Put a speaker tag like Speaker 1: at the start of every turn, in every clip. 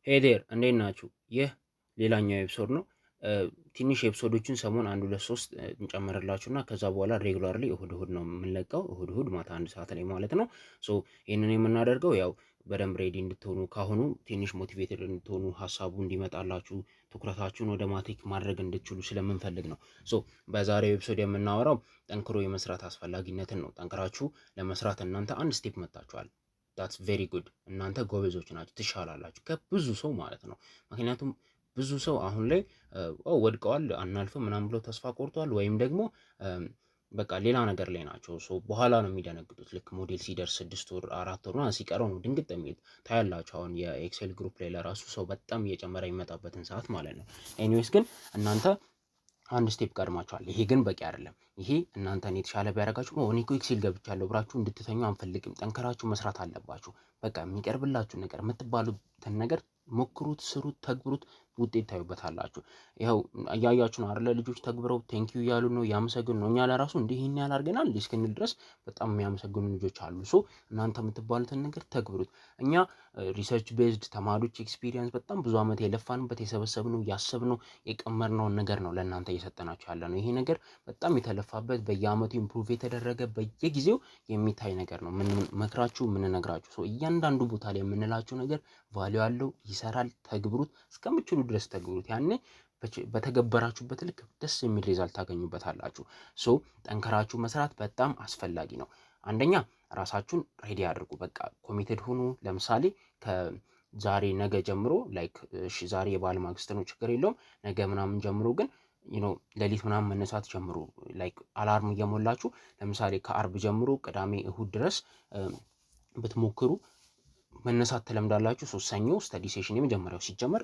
Speaker 1: ሄይ ዴር እንዴት ናችሁ? ይህ ሌላኛው ኤፒሶድ ነው። ትንሽ ኤፒሶዶችን ሰሞን 1 2 3 እንጨምርላችሁና ከዛ በኋላ ሬጉላርሊ እሁድ እሁድ ነው የምንለቀው። እሁድ ማታ 1 ሰዓት ላይ ማለት ነው። ሶ ይሄንን የምናደርገው ያው በደንብ ሬዲ እንድትሆኑ ካሁኑ ትንሽ ሞቲቬትድ እንድትሆኑ ሀሳቡ እንዲመጣላችሁ ትኩረታችሁን ወደ ማቴክ ማድረግ እንድትችሉ ስለምንፈልግ ነው። ሶ በዛሬው ኤፒሶድ የምናወራው ጠንክሮ የመስራት አስፈላጊነትን ነው። ጠንክራችሁ ለመስራት እናንተ አንድ ስቴፕ መጣችኋል። ዳትስ ቬሪ ጉድ። እናንተ ጎበዞች ናችሁ፣ ትሻላላችሁ ከብዙ ሰው ማለት ነው። ምክንያቱም ብዙ ሰው አሁን ላይ ወድቀዋል አናልፍም ምናምን ብለው ተስፋ ቆርጧል፣ ወይም ደግሞ በቃ ሌላ ነገር ላይ ናቸው። በኋላ ነው የሚደነግጡት። ልክ ሞዴል ሲደርስ 6 ወር 4 ወር ምናምን ሲቀረው ነው ድንግጥ የሚሉት። ታያላችሁ አሁን የኤክሴል ግሩፕ ላይ ለራሱ ሰው በጣም እየጨመረ የሚመጣበትን ሰዓት ማለት ነው። ኤኒዌይስ ግን እናንተ አንድ ስቴፕ ቀድማችኋል። ይሄ ግን በቂ አይደለም። ይሄ እናንተን የተሻለ ቢያደርጋችሁ እኔ እኮ ኤክሴል ገብቻለሁ ብራችሁ እንድትተኙ አንፈልግም። ጠንከራችሁ መስራት አለባችሁ። በቃ የሚቀርብላችሁ ነገር የምትባሉትን ነገር ሞክሩት፣ ስሩት፣ ተግብሩት፣ ውጤት ታዩበታላችሁ። ይኸው እያያችሁ ነው አይደለ? ልጆች ተግብረው ቴንኪዩ እያሉ ነው፣ እያመሰግኑ ነው። እኛ ለራሱ እንዲህ ይህን ያህል አድርገናል እንዲህ እስክንል ድረስ በጣም የሚያመሰግኑ ልጆች አሉ። እናንተ የምትባሉትን ነገር ተግብሩት። እኛ ሪሰርች ቤዝድ ተማሪዎች ኤክስፒሪየንስ በጣም ብዙ ዓመት የለፋንበት የሰበሰብነው ያሰብነው የቀመርነውን ነገር ነው ለእናንተ እየሰጠናችሁ ያለ ነው። ይሄ ነገር በጣም የተለፋበት በየአመቱ ኢምፕሩቭ የተደረገ በየጊዜው የሚታይ ነገር ነው። ምን መክራችሁ ምን ነግራችሁ እያንዳንዱ ቦታ ላይ የምንላችሁ ነገር ቫልዩ አለው፣ ይሰራል። ተግብሩት፣ እስከምትችሉ ድረስ ተግብሩት። ያኔ በተገበራችሁበት ልክ ደስ የሚል ሪዛልት ታገኙበታላችሁ። ጠንከራችሁ መስራት በጣም አስፈላጊ ነው። አንደኛ ራሳችሁን ሬዲ አድርጉ። በቃ ኮሚትድ ሁኑ። ለምሳሌ ከዛሬ ነገ ጀምሮ ላይክ እሺ ዛሬ የበዓል ማግስት ነው፣ ችግር የለውም። ነገ ምናምን ጀምሮ ግን ሌሊት ምናምን መነሳት ጀምሩ። ላይክ አላርም እየሞላችሁ ለምሳሌ ከአርብ ጀምሮ ቅዳሜ እሁድ ድረስ ብትሞክሩ መነሳት ተለምዳላችሁ። ሰኞ ስተዲ ሴሽን የመጀመሪያው ሲጀመር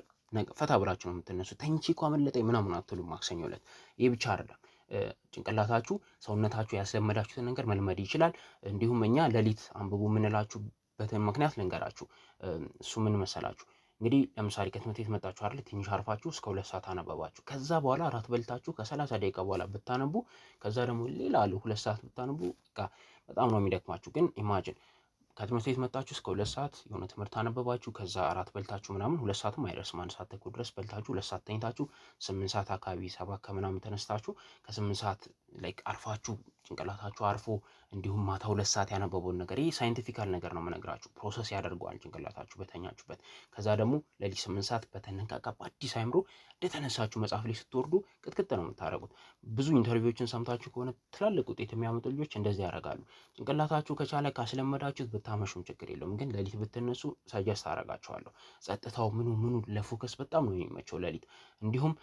Speaker 1: ፈታ ብላችሁ ነው የምትነሱ። ተኝቼ እኮ አመለጠኝ ምናምን አትሉም። ማክሰኞ ዕለት ይሄ ብቻ አይደለም፣ ጭንቅላታችሁ ሰውነታችሁ ያስለመዳችሁትን ነገር መልመድ ይችላል። እንዲሁም እኛ ሌሊት አንብቡ የምንላችሁበትን ምክንያት ልንገራችሁ። እሱ ምን መሰላችሁ? እንግዲህ ለምሳሌ ከትምህርት ቤት መጣችሁ አይደል? ትንሽ አርፋችሁ እስከ 2 ሰዓት አነበባችሁ። ከዛ በኋላ እራት በልታችሁ ከ30 ደቂቃ በኋላ ብታነቡ፣ ከዛ ደግሞ ሌላ 2 ሰዓት ብታነቡ በጣም ነው የሚደክማችሁ። ግን ኢማጂን ከትምህርት ቤት መጣችሁ እስከ 2 ሰዓት የሆነ ትምህርት አነበባችሁ። ከዛ እራት በልታችሁ ምናምን 2 ሰዓትም አይደርስም 1 ሰዓት ተኩል ድረስ በልታችሁ 2 ሰዓት ተኝታችሁ 8 ሰዓት አካባቢ 7 ከምናምን ተነስታችሁ ከ8 ሰዓት ላይክ አርፋችሁ ጭንቅላታችሁ አርፎ እንዲሁም ማታ 2 ሰዓት ያነበበውን ነገር ይሄ ሳይንቲፊካል ነገር ነው የምነግራችሁ። ፕሮሰስ ያደርገዋል ጭንቅላታችሁ በተኛችሁበት። ከዛ ደግሞ ሌሊት 8 ሰዓት በተነቃቃ በአዲስ አይምሮ እንደተነሳችሁ መጽሐፍ ላይ ስትወርዱ ቅጥቅጥ ነው የምታደርጉት። ብዙ ኢንተርቪዎችን ሰምታችሁ ከሆነ ትላልቅ ውጤት የሚያመጡ ልጆች እንደዚህ ያደርጋሉ። ጭንቅላታችሁ ከቻለ ካስለመዳችሁት ብታመሹም ችግር የለውም፣ ግን ሌሊት ብትነሱ ሰጀስት አደርጋችኋለሁ። ጸጥታው ምኑ ለፎከስ በጣም ነው የሚመቸው ሌሊት። እንዲሁም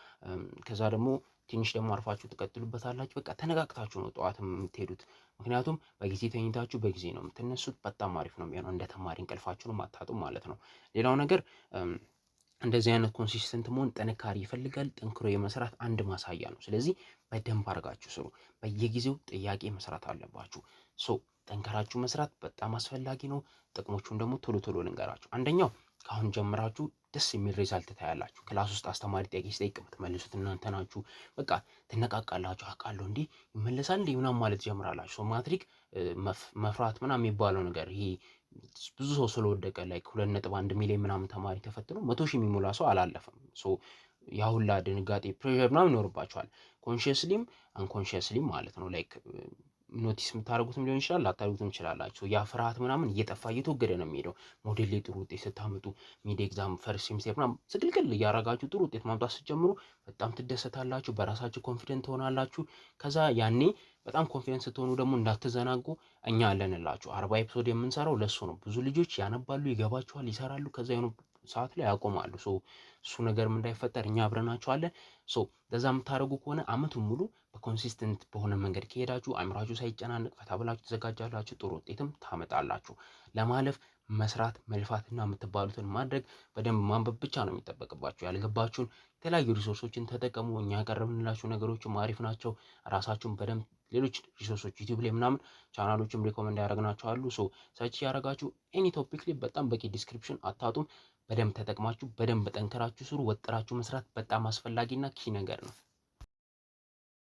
Speaker 1: ከዛ ደግሞ ትንሽ ደግሞ አርፋችሁ ትቀጥሉበታላችሁ። በቃ ተነቃቅታችሁ ነው ጠዋት የምትሄዱት። ምክንያቱም በጊዜ ተኝታችሁ በጊዜ ነው የምትነሱት። በጣም አሪፍ ነው የሚሆነው። እንደ ተማሪ እንቅልፋችሁንም አታጡም ማለት ነው። ሌላው ነገር እንደዚህ አይነት ኮንሲስተንት መሆን ጥንካሬ ይፈልጋል። ጠንክሮ የመስራት አንድ ማሳያ ነው። ስለዚህ በደንብ አድርጋችሁ ስሩ። በየጊዜው ጥያቄ መስራት አለባችሁ። ጠንከራችሁ መስራት በጣም አስፈላጊ ነው። ጥቅሞቹን ደግሞ ቶሎ ልንገራችሁ። አንደኛው ከአሁን ጀምራችሁ ደስ የሚል ሪዛልት ታያላችሁ። ክላስ ውስጥ አስተማሪ ጥያቄ ሲጠይቅ የምትመልሱት እናንተ ናችሁ። በቃ ትነቃቃላችሁ። አውቃለሁ እንዲህ ይመለሳል እንዲህ ምናምን ማለት ጀምራላችሁ። ማትሪክ መፍራት ምናምን የሚባለው ነገር ይሄ ብዙ ሰው ስለወደቀ ላይክ 2.1 ሚሊዮን ምናምን ተማሪ ተፈትኖ 100,000 የሚሞላ ሰው አላለፈም። ያ ሁላ ድንጋጤ ፕሬሸር ምናምን ይኖርባችኋል። ኮንሺየስሊም አንኮንሺየስሊም ማለት ነው። ላይክ ኖቲስ የምታደርጉትም ሊሆን ይችላል፣ ላታደርጉትም ይችላላችሁ። ያ ፍርሃት ምናምን እየጠፋ እየተወገደ ነው የሚሄደው። ሞዴል ላይ ጥሩ ውጤት ስታመጡ ሚድ ኤግዛም ፈርስት ሴሚስተር ምናምን ስቅልቅል እያረጋችሁ ጥሩ ውጤት ማምጣት ስትጀምሩ በጣም ትደሰታላችሁ። በራሳችሁ ኮንፊደንት ትሆናላችሁ። ከዛ ያኔ በጣም ኮንፊደንስ ስትሆኑ ደግሞ እንዳትዘናጉ እኛ አለንላችሁ። 40 ኤፒሶድ የምንሰራው ለሱ ነው። ብዙ ልጆች ያነባሉ፣ ይገባቸዋል፣ ይሰራሉ። ከዛ የሆነ ሰዓት ላይ ያቆማሉ። እሱ ነገርም እንዳይፈጠር እኛ አብረናቸዋለን። ለዛ የምታደርጉ ከሆነ አመቱን ሙሉ በኮንሲስተንት በሆነ መንገድ ከሄዳችሁ አእምሯችሁ ሳይጨናነቅ ፈታ ብላችሁ ተዘጋጃላችሁ፣ ጥሩ ውጤትም ታመጣላችሁ። ለማለፍ መስራት መልፋትና የምትባሉትን ማድረግ በደንብ ማንበብ ብቻ ነው የሚጠበቅባችሁ። ያልገባችሁን የተለያዩ ሪሶርሶችን ተጠቀሙ። እኛ ያቀረብንላችሁ ነገሮችም አሪፍ ናቸው። ራሳችሁን በደንብ ሌሎች ሪሶርሶች ዩቲዩብ ላይ ምናምን ቻናሎችም ሪኮመንድ ያደረግናቸው አሉ። ሰርች ያደረጋችሁ ኤኒ ቶፒክ ላይ በጣም በቂ ዲስክሪፕሽን አታጡም። በደንብ ተጠቅማችሁ በደንብ ጠንከራችሁ ስሩ። ወጥራችሁ መስራት በጣም አስፈላጊና ኪ ነገር ነው።